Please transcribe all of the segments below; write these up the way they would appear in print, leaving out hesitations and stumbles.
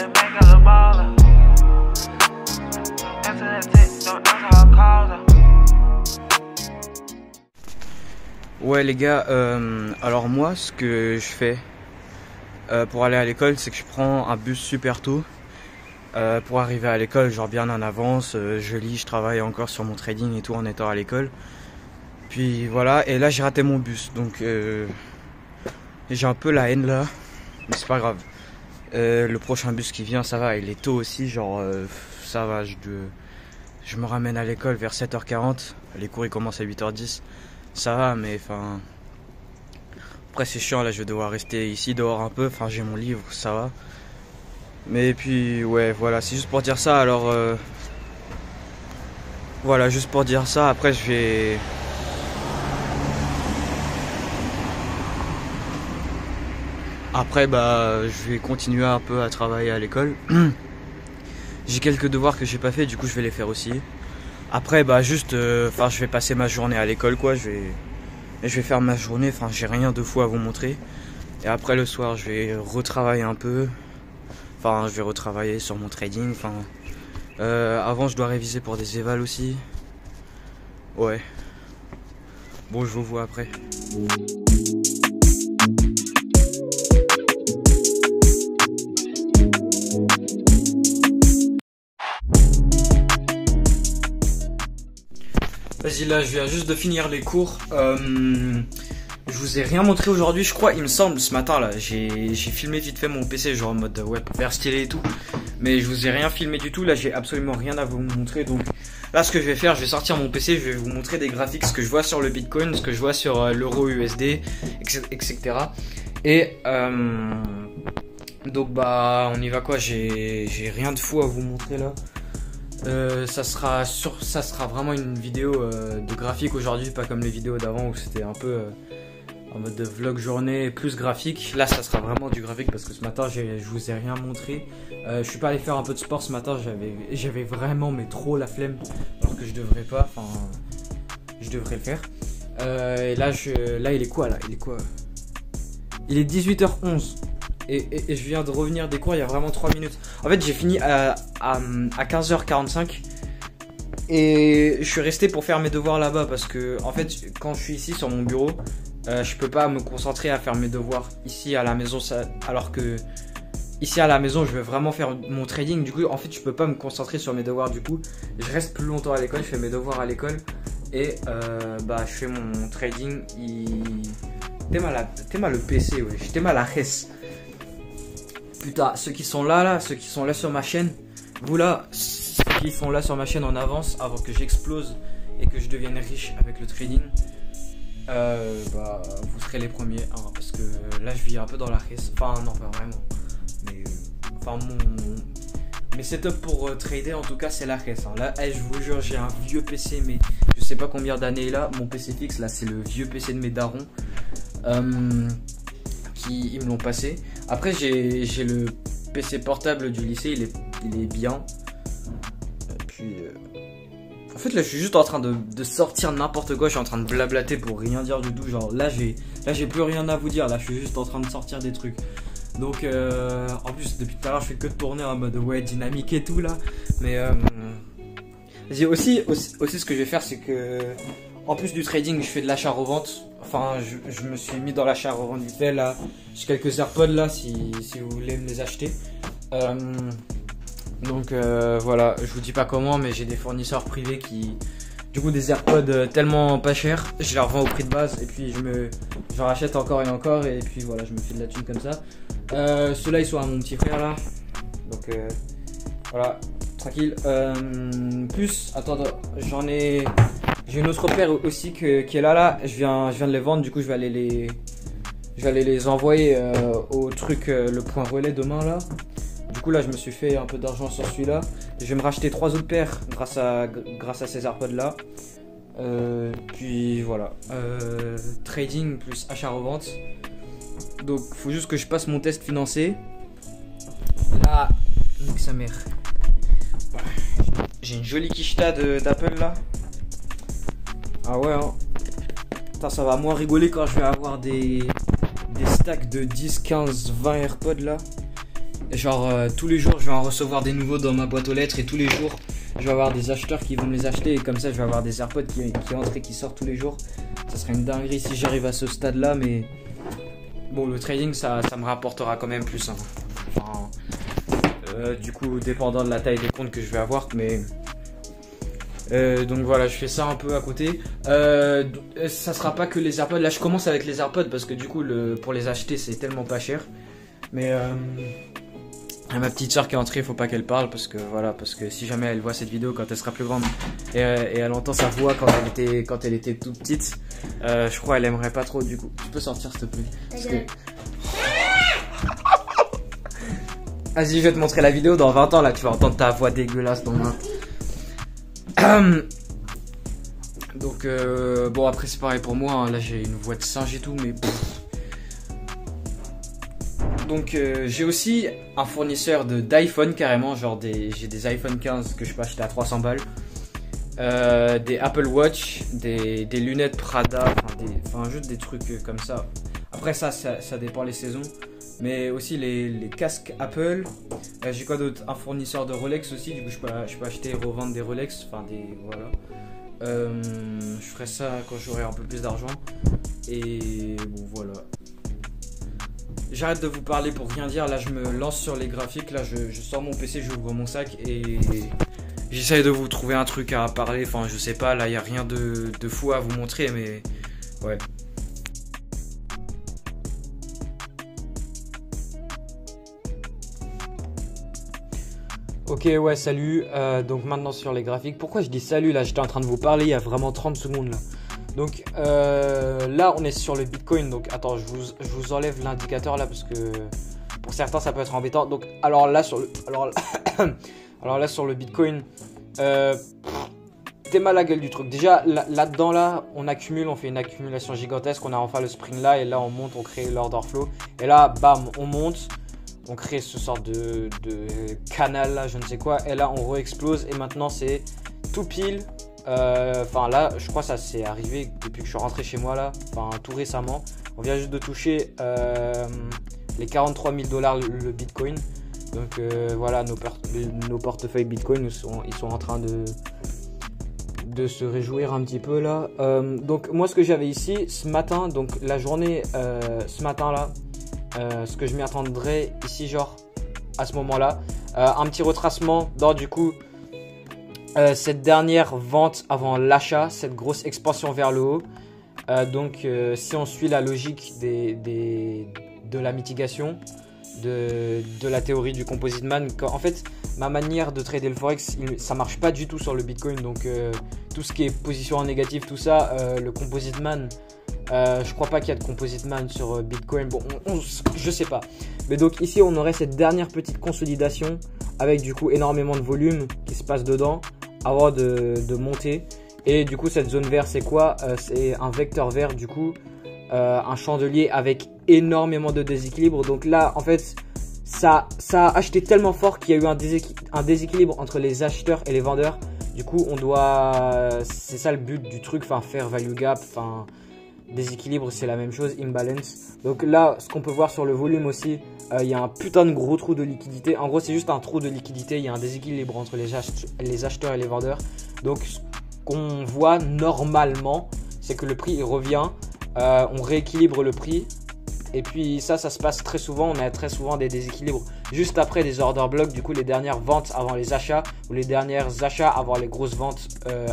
the bank of the baller. Answer that text, don't answer her calls. Ouais les gars, alors moi ce que je fais pour aller à l'école, c'est que je prends un bus super tôt pour arriver à l'école, genre bien en avance, je lis, je travaille encore sur mon trading et tout en étant à l'école. Puis voilà, et là j'ai raté mon bus, donc j'ai un peu la haine là, mais c'est pas grave. Le prochain bus qui vient, ça va, il est tôt aussi, genre ça va, je me ramène à l'école vers 7h40, les cours ils commencent à 8h10, ça va, mais enfin... Après c'est chiant, là je vais devoir rester ici dehors un peu, enfin j'ai mon livre, ça va. Mais puis ouais, voilà, c'est juste pour dire ça, alors... Voilà, juste pour dire ça, après je vais... Après bah je vais continuer un peu à travailler à l'école. J'ai quelques devoirs que j'ai pas fait, du coup je vais les faire aussi. Après bah juste enfin je vais passer ma journée à l'école quoi, je vais faire ma journée, enfin j'ai rien de fou à vous montrer. Et après le soir je vais retravailler un peu. Enfin je vais retravailler sur mon trading, enfin avant je dois réviser pour des évals aussi. Ouais. Bon je vous vois après. Vas-y, là je viens juste de finir les cours. Je vous ai rien montré aujourd'hui, je crois, il me semble, ce matin là. J'ai filmé vite fait mon PC, genre en mode ouais, pour faire stylé et tout. Mais je vous ai rien filmé du tout, là j'ai absolument rien à vous montrer. Donc là ce que je vais faire, je vais sortir mon PC, je vais vous montrer des graphiques, ce que je vois sur le Bitcoin, ce que je vois sur l'euro USD, etc. Et donc bah on y va quoi, j'ai rien de fou à vous montrer là. Ça sera vraiment une vidéo de graphique aujourd'hui, pas comme les vidéos d'avant où c'était un peu en mode de vlog journée plus graphique. Là ça sera vraiment du graphique parce que ce matin je vous ai rien montré. Je suis pas allé faire un peu de sport ce matin, j'avais vraiment mais trop la flemme, alors que je devrais pas, enfin je devrais le faire. Et là il est quoi là, il est 18h11. Et je viens de revenir des cours il y a vraiment 3 minutes. En fait j'ai fini à 15h45 et je suis resté pour faire mes devoirs là-bas parce que en fait quand je suis ici sur mon bureau je peux pas me concentrer à faire mes devoirs ici à la maison, alors que ici à la maison je veux vraiment faire mon trading. Du coup en fait je peux pas me concentrer sur mes devoirs, du coup je reste plus longtemps à l'école, je fais mes devoirs à l'école et bah je fais mon trading. T'es mal le PC, ouais, j'étais mal à res. Putain, ceux qui sont là sur ma chaîne, vous là, ceux qui sont là sur ma chaîne en avance avant que j'explose et que je devienne riche avec le trading, bah vous serez les premiers, hein, parce que là je vis un peu dans la res, enfin non pas vraiment, mais enfin mes setups pour trader en tout cas c'est la res, hein. Là je vous jure j'ai un vieux PC, mais je sais pas combien d'années là, mon PC fixe là c'est le vieux PC de mes darons. Ils me l'ont passé. Après j'ai le PC portable du lycée, il est bien. Et puis en fait là je suis juste en train de sortir n'importe quoi, je suis en train de blablater pour rien dire du tout. Genre là j'ai plus rien à vous dire, là je suis juste en train de sortir des trucs. Donc en plus depuis tout à l'heure je fais que de tourner en mode ouais dynamique et tout là. Mais j'ai aussi ce que je vais faire, c'est que en plus du trading je fais de l'achat-revente. Enfin je me suis mis dans l'achat-revente vite fait là. J'ai quelques AirPods là si vous voulez me les acheter. Donc voilà, je vous dis pas comment, mais j'ai des fournisseurs privés qui... Du coup des AirPods tellement pas chers, je les revends au prix de base et puis j'en rachète encore et encore et puis voilà, je me fais de la thune comme ça. Ceux-là ils sont à mon petit frère là. Donc voilà, tranquille. Plus, attends, j'ai une autre paire aussi qui est là. Je viens de les vendre, du coup je vais aller les envoyer au truc le point relais demain là. Du coup là je me suis fait un peu d'argent sur celui-là. Je vais me racheter 3 autres paires grâce à ces AirPods là. Puis voilà, trading plus achat-revente. Donc faut juste que je passe mon test financier. Là, nique sa mère. Voilà. J'ai une jolie quicheta d'Apple là. Ah ouais hein. Putain, ça va moins rigoler quand je vais avoir des stacks de 10, 15, 20 AirPods là. Genre tous les jours je vais en recevoir des nouveaux dans ma boîte aux lettres et tous les jours je vais avoir des acheteurs qui vont me les acheter et comme ça je vais avoir des AirPods qui entrent et qui sortent tous les jours. Ça serait une dinguerie si j'arrive à ce stade là, mais bon, le trading ça me rapportera quand même plus, hein. Enfin, du coup dépendant de la taille des comptes que je vais avoir, mais donc voilà, je fais ça un peu à côté. Ça sera pas que les AirPods, là je commence avec les AirPods parce que du coup pour les acheter c'est tellement pas cher, mais ma petite soeur qui est entrée, faut pas qu'elle parle parce que voilà, parce que si jamais elle voit cette vidéo quand elle sera plus grande et elle entend sa voix quand elle était toute petite, je crois elle aimerait pas trop. Du coup, tu peux sortir s'il te plaît parce que... Vas-y, je vais te montrer la vidéo dans 20 ans là, tu vas entendre ta voix dégueulasse dans ma... Donc bon, après c'est pareil pour moi, hein. Là j'ai une voix de singe et tout, mais donc j'ai aussi un fournisseur d'iPhone carrément, genre j'ai des iPhone 15 que je peux acheter à 300 balles, des Apple Watch, des lunettes Prada, enfin juste des trucs comme ça. Après ça dépend les saisons, mais aussi les casques Apple. J'ai quoi d'autre? Un fournisseur de Rolex aussi, du coup je peux acheter et revendre des Rolex, enfin voilà. Je ferai ça quand j'aurai un peu plus d'argent. Et bon voilà. J'arrête de vous parler pour rien dire, là je me lance sur les graphiques, là je sors mon PC, j'ouvre mon sac et j'essaye de vous trouver un truc à parler, enfin je sais pas, là il n'y a rien de fou à vous montrer, mais ouais. Ok, ouais, salut. Donc maintenant sur les graphiques, pourquoi je dis salut là? J'étais en train de vous parler il y a vraiment 30 secondes là. Donc là on est sur le Bitcoin. Donc attends, je vous enlève l'indicateur là parce que pour certains ça peut être embêtant. Donc alors là sur le Bitcoin, t'es mal la gueule du truc. Déjà là-dedans là, on fait une accumulation gigantesque. On a enfin le spring là et là on monte, on crée l'order flow et là bam on monte. On crée ce sort de canal là, je ne sais quoi, et là on re-explose et maintenant c'est tout pile. Enfin là, je crois que ça s'est arrivé depuis que je suis rentré chez moi là, enfin tout récemment. On vient juste de toucher les 43 000 $ le Bitcoin. Donc voilà, nos portefeuilles Bitcoin, ils sont en train de se réjouir un petit peu là. Donc moi ce que j'avais ici ce matin, donc la journée ce matin là. Ce que je m'y attendrais ici genre à ce moment là, un petit retracement dans du coup cette dernière vente avant l'achat, cette grosse expansion vers le haut. Donc si on suit la logique de la mitigation, de la théorie du composite man, en fait ma manière de trader le forex ça marche pas du tout sur le Bitcoin. Donc tout ce qui est position en négatif, tout ça, le composite man, je crois pas qu'il y a de composite man sur Bitcoin. Bon, je sais pas. Mais donc ici, on aurait cette dernière petite consolidation avec du coup énormément de volume qui se passe dedans avant de monter. Et du coup, cette zone verte, c'est quoi? C'est un vecteur vert du coup, un chandelier avec énormément de déséquilibre. Donc là, en fait, ça a acheté tellement fort qu'il y a eu un déséquilibre entre les acheteurs et les vendeurs. Du coup, c'est ça le but du truc, enfin fair value gap, enfin déséquilibre, c'est la même chose, imbalance. Donc là, ce qu'on peut voir sur le volume aussi, il y a un putain de gros trou de liquidité. En gros, c'est juste un trou de liquidité. Il y a un déséquilibre entre les acheteurs et les vendeurs. Donc, ce qu'on voit normalement, c'est que le prix il revient. On rééquilibre le prix. Et puis ça se passe très souvent. On a très souvent des déséquilibres juste après des order blocks. Du coup, les dernières ventes avant les achats ou les dernières achats avant les grosses ventes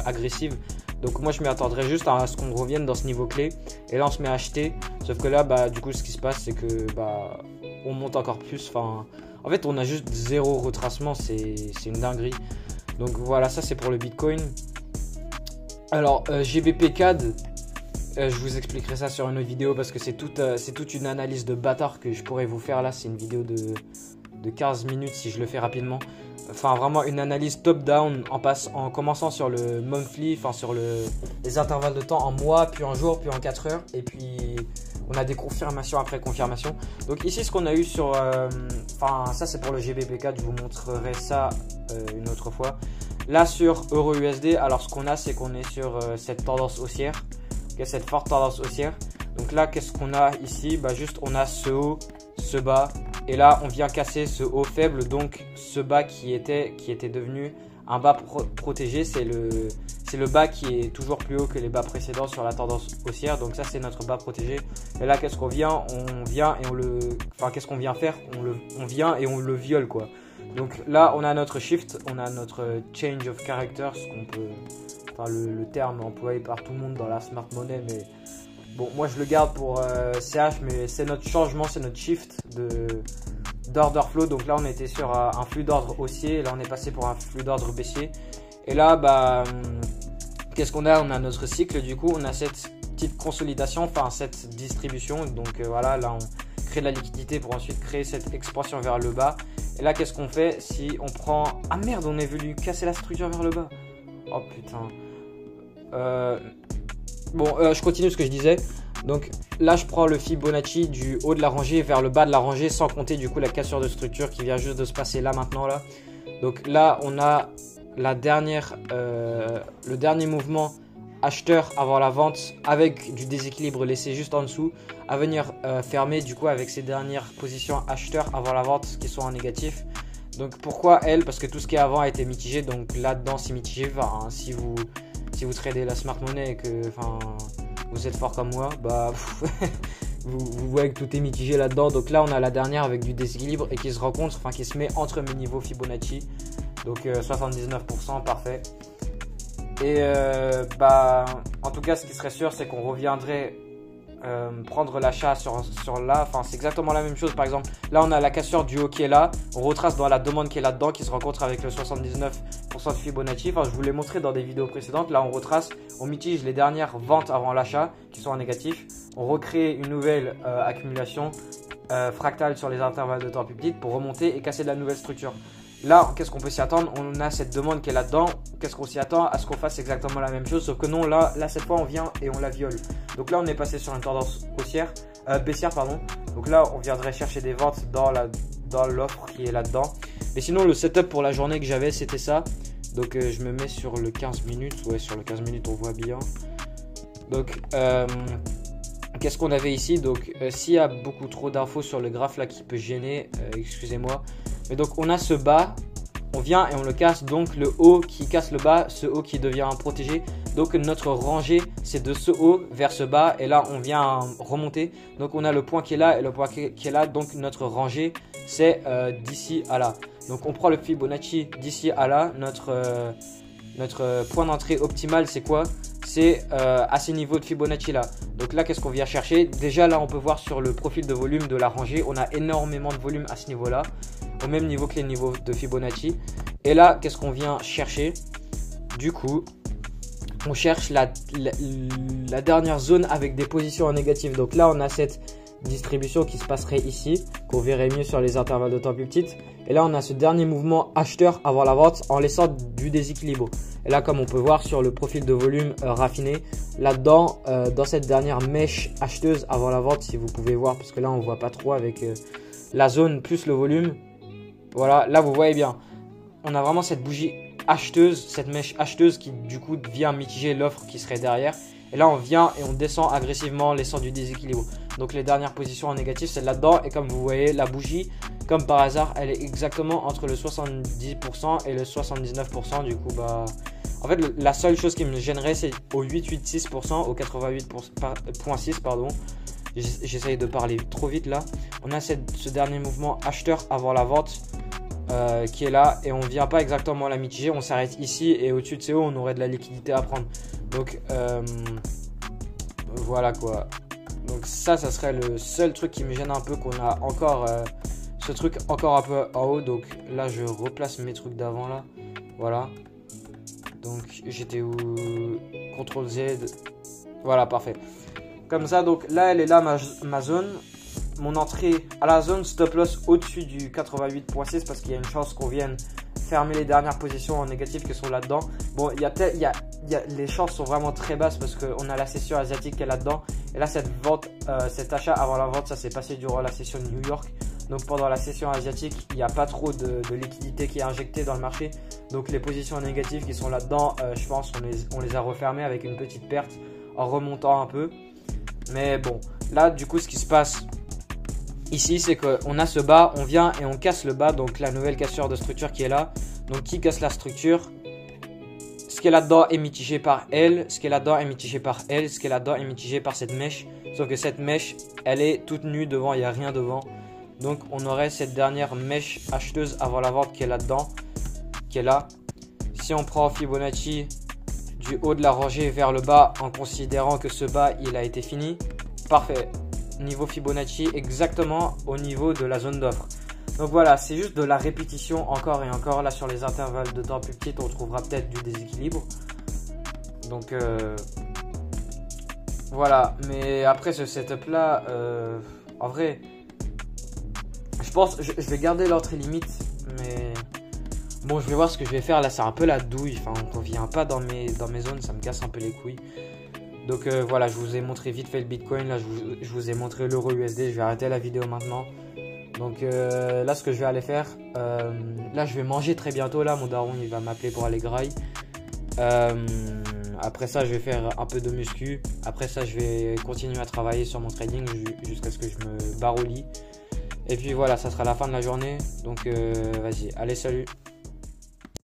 agressives. Donc moi je m'y attendrais juste à ce qu'on revienne dans ce niveau clé. Et là on se met à acheter. Sauf que là bah du coup ce qui se passe c'est que bah on monte encore plus. Enfin en fait on a juste zéro retracement. C'est une dinguerie. Donc voilà, ça c'est pour le Bitcoin. Alors GBP CAD, je vous expliquerai ça sur une autre vidéo parce que c'est toute une analyse de bâtard que je pourrais vous faire là. C'est une vidéo de 15 minutes si je le fais rapidement. Enfin vraiment une analyse top down en commençant sur le monthly, enfin sur les intervalles de temps en mois, puis en jour, puis en 4 heures. Et puis on a des confirmations après confirmation. Donc ici ce qu'on a eu sur, enfin ça c'est pour le GBP4, je vous montrerai ça une autre fois. Là sur Euro USD, alors ce qu'on a c'est qu'on est sur cette tendance haussière, okay, cette forte tendance haussière. Donc là qu'est-ce qu'on a ici? Bah juste on a ce haut, ce bas Et là, on vient casser ce haut faible, donc ce bas qui était devenu un bas protégé. C'est le bas qui est toujours plus haut que les bas précédents sur la tendance haussière. Donc ça, c'est notre bas protégé. Et là, qu'est-ce qu'on vient? On vient et on le... Enfin, qu'est-ce qu'on vient faire? On vient et on le viole, quoi. Donc là, on a notre shift, on a notre change of character, ce qu'on peut... Enfin, le terme employé par tout le monde dans la smart money, mais... Bon, moi je le garde pour CH, mais c'est notre changement, c'est notre shift d'order flow. Donc là, on était sur un flux d'ordre haussier, et là on est passé pour un flux d'ordre baissier. Et là, bah, qu'est-ce qu'on a? On a notre cycle, du coup, on a cette petite consolidation, enfin cette distribution. Donc voilà, là on crée de la liquidité pour ensuite créer cette expansion vers le bas. Et là, qu'est-ce qu'on fait si on prend... Ah merde, on est venu casser la structure vers le bas. Oh putain. Bon, je continue ce que je disais. Donc là, je prends le Fibonacci du haut de la rangée vers le bas de la rangée, sans compter du coup la cassure de structure qui vient juste de se passer là maintenant là. Donc là, on a la dernière, le dernier mouvement acheteur avant la vente avec du déséquilibre laissé juste en dessous à venir fermer du coup avec ces dernières positions acheteurs avant la vente qui sont en négatif. Donc pourquoi elle? Parce que tout ce qui est avant a été mitigé. Donc là-dedans, c'est mitigé. Enfin, si vous tradez la smart money et que vous êtes fort comme moi, bah vous voyez que tout est mitigé là-dedans. Donc là, on a la dernière avec du déséquilibre et qui se rencontre, enfin qui se met entre mes niveaux Fibonacci. Donc 79%, parfait. Et bah en tout cas, ce qui serait sûr, c'est qu'on reviendrait prendre l'achat sur là. Enfin, c'est exactement la même chose. Par exemple, là, on a la cassure du haut qui est là. On retrace dans la demande qui est là-dedans, qui se rencontre avec le 79% de Fibonacci. Enfin, je vous l'ai montré dans des vidéos précédentes. Là, on retrace, on mitige les dernières ventes avant l'achat qui sont en négatif. On recrée une nouvelle accumulation fractale sur les intervalles de temps plus petites pour remonter et casser de la nouvelle structure. Là, qu'est-ce qu'on peut s'y attendre? On a cette demande qui est là-dedans. Qu'est-ce qu'on s'y attend? À ce qu'on fasse exactement la même chose. Sauf que non, là cette fois, on vient et on la viole. Donc là, on est passé sur une tendance haussière, baissière, pardon. Donc là, on viendrait chercher des ventes dans l'offre qui est là-dedans. Mais sinon, le setup pour la journée que j'avais, c'était ça. Donc je me mets sur le 15 minutes. Ouais, sur le 15 minutes, on voit bien. Donc, qu'est-ce qu'on avait ici? Donc, s'il y a beaucoup trop d'infos sur le graphe là qui peut gêner, excusez-moi. Mais donc on a ce bas, on vient et on le casse, donc le haut qui casse le bas, ce haut qui devient protégé. Donc notre rangée, c'est de ce haut vers ce bas et là on vient remonter. Donc on a le point qui est là et le point qui est là, donc notre rangée c'est d'ici à là. Donc on prend le Fibonacci d'ici à là, notre point d'entrée optimal c'est quoi? C'est à ces niveaux de Fibonacci là. Donc là qu'est-ce qu'on vient chercher? Déjà là on peut voir sur le profil de volume de la rangée, on a énormément de volume à ce niveau là, au même niveau que les niveaux de Fibonacci. Et là qu'est-ce qu'on vient chercher? Du coup on cherche la dernière zone avec des positions en négatif. Donc là on a cette distribution qui se passerait ici, qu'on verrait mieux sur les intervalles de temps plus petites. Et là on a ce dernier mouvement acheteur avant la vente en laissant du déséquilibre. Et là comme on peut voir sur le profil de volume raffiné, là-dedans, dans cette dernière mèche acheteuse avant la vente, si vous pouvez voir, parce que là on voit pas trop avec la zone plus le volume. Voilà, là vous voyez bien, on a vraiment cette bougie acheteuse, cette mèche acheteuse qui du coup vient mitiger l'offre qui serait derrière. Et là on vient et on descend agressivement laissant du déséquilibre. Donc les dernières positions en négatif c'est là-dedans. Et comme vous voyez la bougie, comme par hasard, elle est exactement entre le 70% et le 79%. Du coup bah en fait la seule chose qui me gênerait c'est au 8,86%, au 88,6 pardon. J'essaye de parler trop vite là. On a ce dernier mouvement acheteur avant la vente qui est là et on vient pas exactement la mitiger. On s'arrête ici et au-dessus de ces hauts on aurait de la liquidité à prendre. Donc voilà quoi. Donc ça serait le seul truc qui me gêne un peu, qu'on a encore ce truc encore un peu en haut. Donc là je replace mes trucs d'avant là. Voilà. Donc j'étais où? CTRL Z. Voilà, parfait. Comme ça, donc là elle est là ma zone. Mon entrée à la zone stop loss au-dessus du 88,6 parce qu'il y a une chance qu'on vienne fermer les dernières positions en négatif qui sont là-dedans. Bon, les chances sont vraiment très basses parce qu'on a la session asiatique qui est là-dedans. Et là, cette vente, cet achat avant la vente, ça s'est passé durant la session de New York. Donc pendant la session asiatique, il n'y a pas trop de liquidité qui est injectée dans le marché. Donc les positions négatives qui sont là-dedans, je pense qu'on les a refermées avec une petite perte en remontant un peu. Mais bon, là du coup ce qui se passe, ici, c'est qu'on a ce bas, on vient et on casse le bas, donc la nouvelle cassure de structure qui est là. Donc qui casse la structure? Ce qui est là-dedans est mitigé par elle, ce qui est là-dedans est mitigé par elle, ce qui est là-dedans est mitigé par cette mèche. Sauf que cette mèche, elle est toute nue devant, il n'y a rien devant. Donc on aurait cette dernière mèche acheteuse avant la vente qui est là-dedans, qui est là. Si on prend Fibonacci du haut de la rangée vers le bas en considérant que ce bas il a été fini, parfait. Niveau Fibonacci exactement au niveau de la zone d'offre. Donc voilà, c'est juste de la répétition encore et encore. Là sur les intervalles de temps plus petits, on trouvera peut-être du déséquilibre. Donc voilà, mais après ce setup là, en vrai, je pense je vais garder l'entrée limite, mais bon, je vais voir ce que je vais faire. Là c'est un peu la douille, enfin on vient pas dans mes zones, ça me casse un peu les couilles. Donc voilà, je vous ai montré vite fait le Bitcoin, là je vous ai montré l'euro USD, je vais arrêter la vidéo maintenant. Donc là ce que je vais aller faire, là je vais manger très bientôt, là mon daron il va m'appeler pour aller graille. Après ça je vais faire un peu de muscu, après ça je vais continuer à travailler sur mon trading jusqu'à ce que je me barre au lit. Et puis voilà, ça sera la fin de la journée, donc vas-y, allez salut.